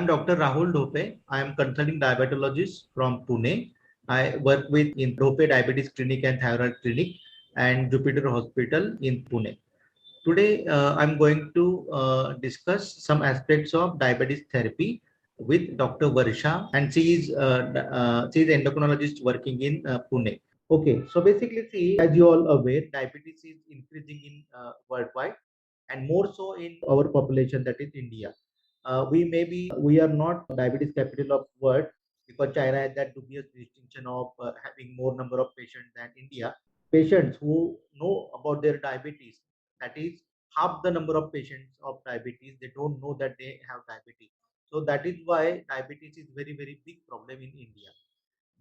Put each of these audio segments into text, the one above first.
I'm Dr. Rahul Dhope. I am consulting diabetologist from Pune. I work with in Dhope Diabetes Clinic and Thyroid Clinic and Jupiter Hospital in Pune. Today, I'm going to discuss some aspects of diabetes therapy with Dr. Varsha, and she is endocrinologist working in Pune. Okay, so basically, see, as you all aware, diabetes is increasing in worldwide, and more so in our population, that is India. We are not diabetes capital of world because China has that dubious distinction of having more number of patients than India. Patients who know about their diabetes, that is half the number of patients of diabetes, they don't know that they have diabetes. So that is why diabetes is very big problem in India.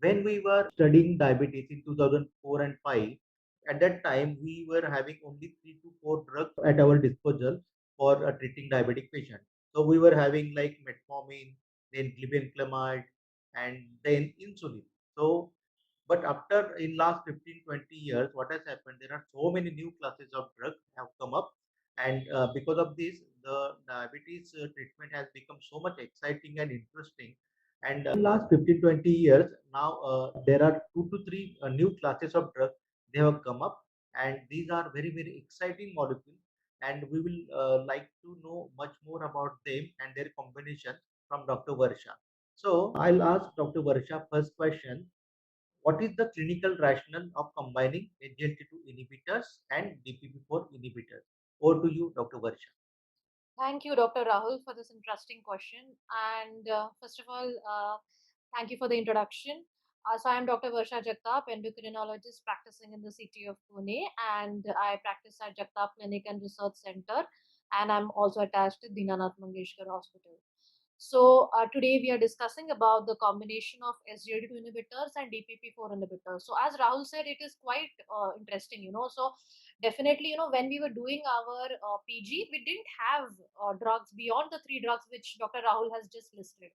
When we were studying diabetes in 2004 and 5, at that time we were having only 3 to 4 drugs at our disposal for treating diabetic patients. So we were having like metformin, then glibenclamide, and then insulin. So but after in last 15-20 years, what has happened? There are so many new classes of drugs have come up, and because of this, the diabetes treatment has become so much exciting and interesting. And in last 15-20 years, now there are 2 to 3 new classes of drugs they have come up, and these are very exciting molecules. And we will like to know much more about them and their combination from Dr. Varsha. So I'll ask Dr. Varsha first question. What is the clinical rationale of combining SGLT2 inhibitors and DPP-4 inhibitors? Over to you, Dr. Varsha. Thank you, Dr. Rahul, for this interesting question. And first of all, thank you for the introduction. So, I am Dr. Varsha Jagtap, endocrinologist practicing in the city of Pune, and I practice at Jagtap Clinic and Research Center, and I'm also attached to Dinanath Mangeshkar Hospital. So, today we are discussing about the combination of SGLT2 inhibitors and DPP-4 inhibitors. So, as Rahul said, it is quite interesting. So, definitely, when we were doing our PG, we didn't have drugs beyond the three drugs which Dr. Rahul has just listed.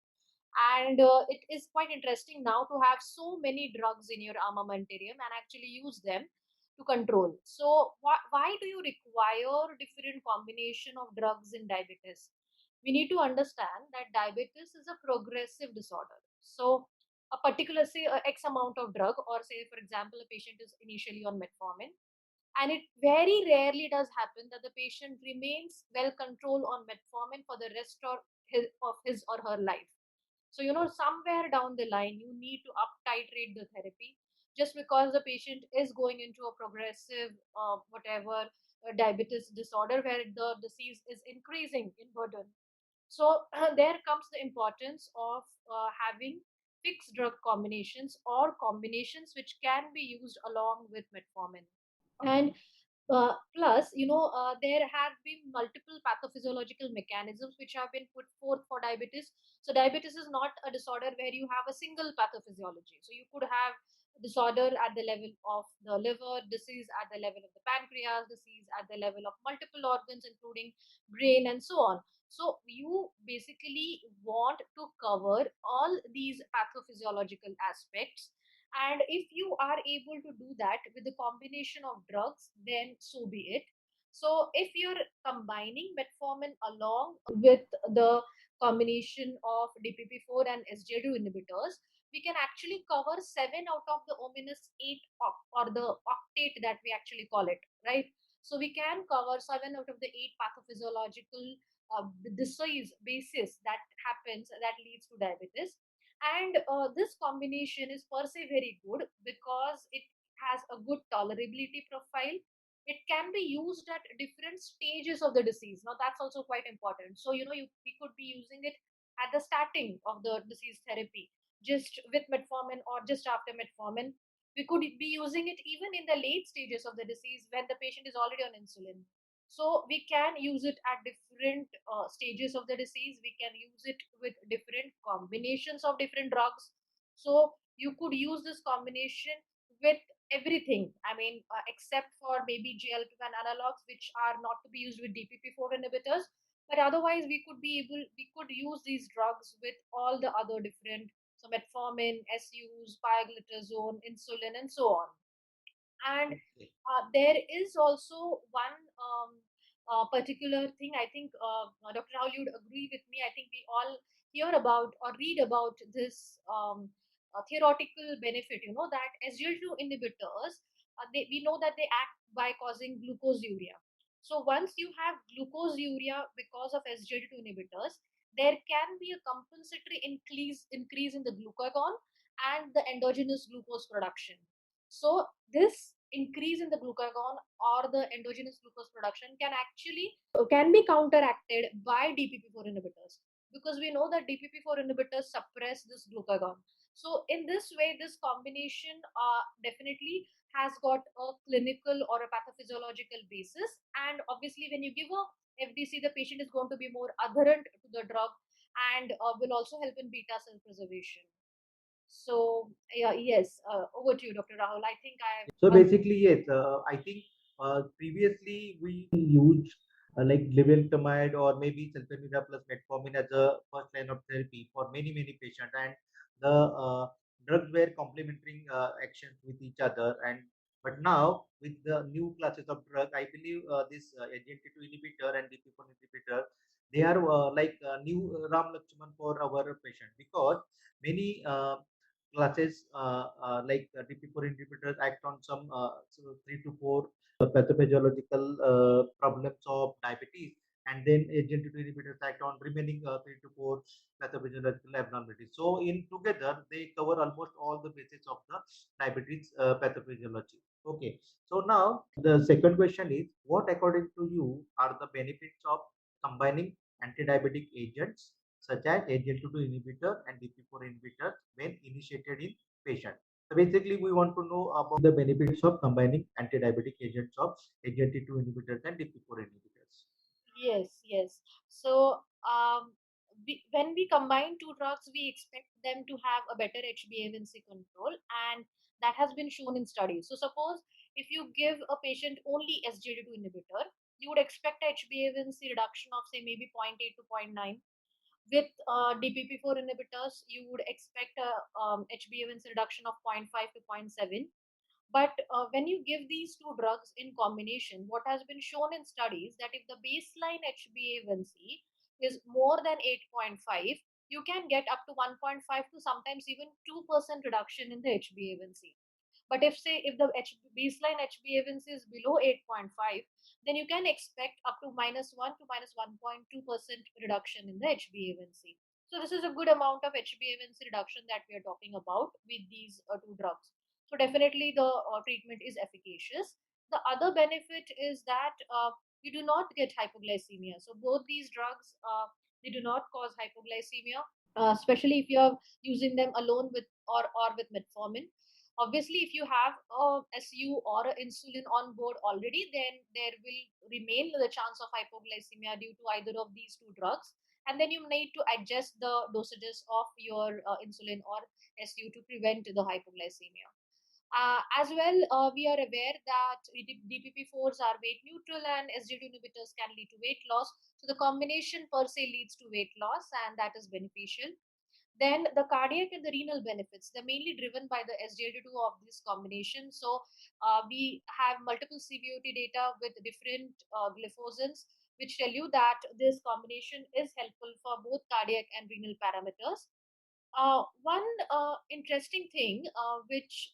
And it is quite interesting now to have so many drugs in your armamentarium and actually use them to control. So why do you require different combination of drugs in diabetes? We need to understand that diabetes is a progressive disorder. So a particular, say, X amount of drug, or say, for example, a patient is initially on metformin, and it very rarely does happen that the patient remains well controlled on metformin for the rest of his or her life. So, somewhere down the line, you need to up titrate the therapy just because the patient is going into a progressive, whatever, diabetes disorder where the disease is increasing in burden. So, there comes the importance of having fixed drug combinations or combinations which can be used along with metformin. And plus, there have been multiple pathophysiological mechanisms which have been put forth for diabetes. So, diabetes is not a disorder where you have a single pathophysiology. So, you could have disorder at the level of the liver, disease at the level of the pancreas, disease at the level of multiple organs, including brain, and so on. So, you basically want to cover all these pathophysiological aspects, and if you are able to do that with a combination of drugs, then so be it. So, if you're combining metformin along with the combination of DPP-4 and SGLT2 inhibitors, we can actually cover 7 out of the ominous 8 or the octate that we actually call it, right? So, we can cover 7 out of the 8 pathophysiological disease basis that happens that leads to diabetes. And this combination is per se very good because it has a good tolerability profile. It can be used at different stages of the disease. Now that's also quite important. So we could be using it at the starting of the disease therapy, just with metformin, or just after metformin. We could be using it even in the late stages of the disease when the patient is already on insulin. So we can use it at different stages of the disease. We can use it with different combinations of different drugs. So you could use this combination with everything. I mean, except for maybe GLP-1 analogs, which are not to be used with DPP-4 inhibitors. But otherwise, we could use these drugs with all the other different, so metformin, SUs, pioglitazone, insulin, and so on. And Okay. there is also one particular thing. I think Dr. Rahul, you'd agree with me. I think we all hear about or read about this theoretical benefit. You know that SGL2 inhibitors, we know that they act by causing glucoseuria. So once you have glucoseuria because of SGL2 inhibitors, there can be a compensatory increase in the glucagon and the endogenous glucose production. So this increase in the glucagon or the endogenous glucose production can be counteracted by DPP-4 inhibitors, because we know that DPP-4 inhibitors suppress this glucagon. So in this way, this combination definitely has got a clinical or a pathophysiological basis. And obviously, when you give a FDC, the patient is going to be more adherent to the drug and will also help in beta cell preservation. So yeah, yes. Over to you, Dr. Rahul. I think I. So basically, yes, I think previously we used like leventamide or maybe sulfonylurea plus metformin as a first line of therapy for many patients, and the drugs were complementing actions with each other. And but now with the new classes of drug, I believe this SGLT2 inhibitor and DPP-4 inhibitor, they are like new Ram Lakshman for our patient, because many classes like DP4 inhibitors act on some 3 to 4 pathophysiological problems of diabetes, and then SGLT2 inhibitors act on remaining 3 to 4 pathophysiological abnormalities. So in together, they cover almost all the bases of the diabetes pathophysiology. Okay. So now the second question is, what according to you are the benefits of combining anti-diabetic agents such as SGLT2 inhibitor and DP4 inhibitor when initiated in patient? So basically, we want to know about the benefits of combining anti-diabetic agents of SGLT2 inhibitors and DP4 inhibitors. Yes, yes. So, when we combine two drugs, we expect them to have a better HbA1c control, and that has been shown in studies. So, suppose if you give a patient only SGLT2 inhibitor, you would expect a HbA1c reduction of say maybe zero point 0.8 to zero point 0.9. With DPP-4 inhibitors, you would expect a HbA1c reduction of zero point 0.5 to zero point 0.7. But when you give these two drugs in combination, what has been shown in studies that if the baseline HbA1c is more than 8.5, you can get up to 1.5 to sometimes even 2% reduction in the HbA1c. But if the baseline HbA1c is below 8.5, then you can expect up to -1 to -1.2% reduction in the HbA1c. So this is a good amount of HbA1c reduction that we are talking about with these two drugs. So definitely the treatment is efficacious. The other benefit is that you do not get hypoglycemia. So both these drugs, they do not cause hypoglycemia, especially if you are using them alone with or with metformin. Obviously, if you have a SU or a insulin on board already, then there will remain the chance of hypoglycemia due to either of these two drugs, and then you need to adjust the dosages of your insulin or SU to prevent the hypoglycemia. As well, we are aware that DPP4s are weight neutral and SGLT inhibitors can lead to weight loss. So the combination per se leads to weight loss, and that is beneficial. Then the cardiac and the renal benefits, they're mainly driven by the SGLT2 of this combination. So we have multiple CVOT data with different glyphosins, which tell you that this combination is helpful for both cardiac and renal parameters. One interesting thing which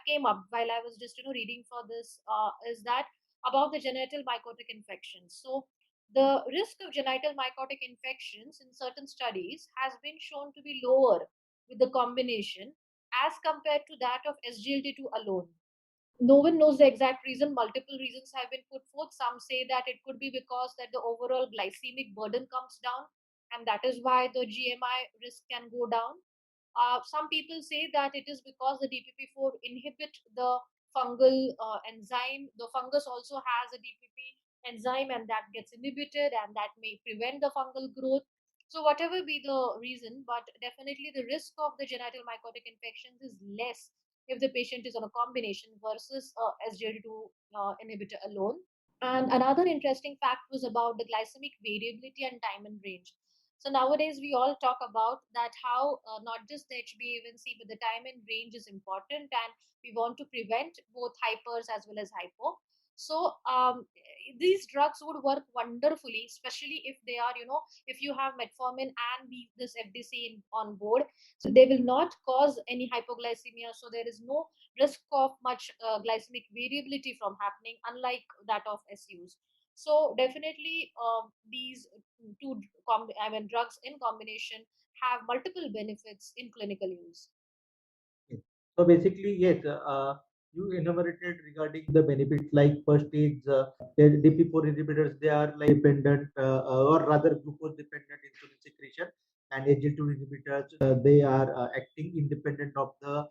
came up while I was just reading for this is that about the genital mycotic infections. So the risk of genital mycotic infections in certain studies has been shown to be lower with the combination as compared to that of SGLT2 alone. No one knows the exact reason. Multiple reasons have been put forth. Some say that it could be because that the overall glycemic burden comes down, and that is why the GMI risk can go down. Some people say that it is because the DPP4 inhibit the fungal enzyme. The fungus also has a DPP enzyme, and that gets inhibited, and that may prevent the fungal growth. So whatever be the reason, but definitely the risk of the genital mycotic infections is less if the patient is on a combination versus SGLT2 inhibitor alone. And another interesting fact was about the glycemic variability and time and range. So nowadays we all talk about that how not just the HbA1c but the time and range is important, and we want to prevent both hypers as well as hypo. So these drugs would work wonderfully, especially if they are, if you have metformin and this FDC on board. So they will not cause any hypoglycemia. So there is no risk of much glycemic variability from happening, unlike that of SUs. So definitely, these drugs in combination have multiple benefits in clinical use. Yes. So basically, yes, you enumerated regarding the benefits like first is the DP4 inhibitors, they are like dependent or rather glucose dependent insulin secretion, and SGL2 inhibitors, they are acting independent of the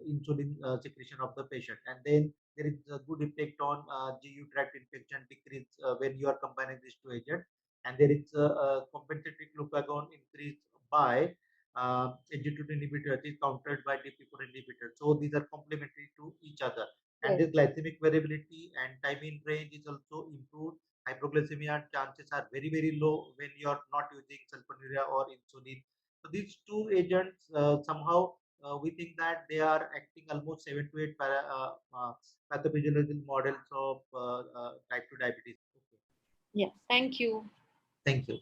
insulin secretion of the patient. And then there is a good effect on GU tract infection decrease when you are combining these two agents. And there is a compensatory glucagon increase by SGLT2 inhibitor is countered by DP4 inhibitor. So these are complementary to each other. And Yes. this glycemic variability and time in range is also improved. Hypoglycemia chances are very, very low when you are not using sulfonylurea or insulin. So these two agents somehow we think that they are acting almost 7 to 8 pathophysiological models of type 2 diabetes. Okay. Yeah. Thank you. Thank you.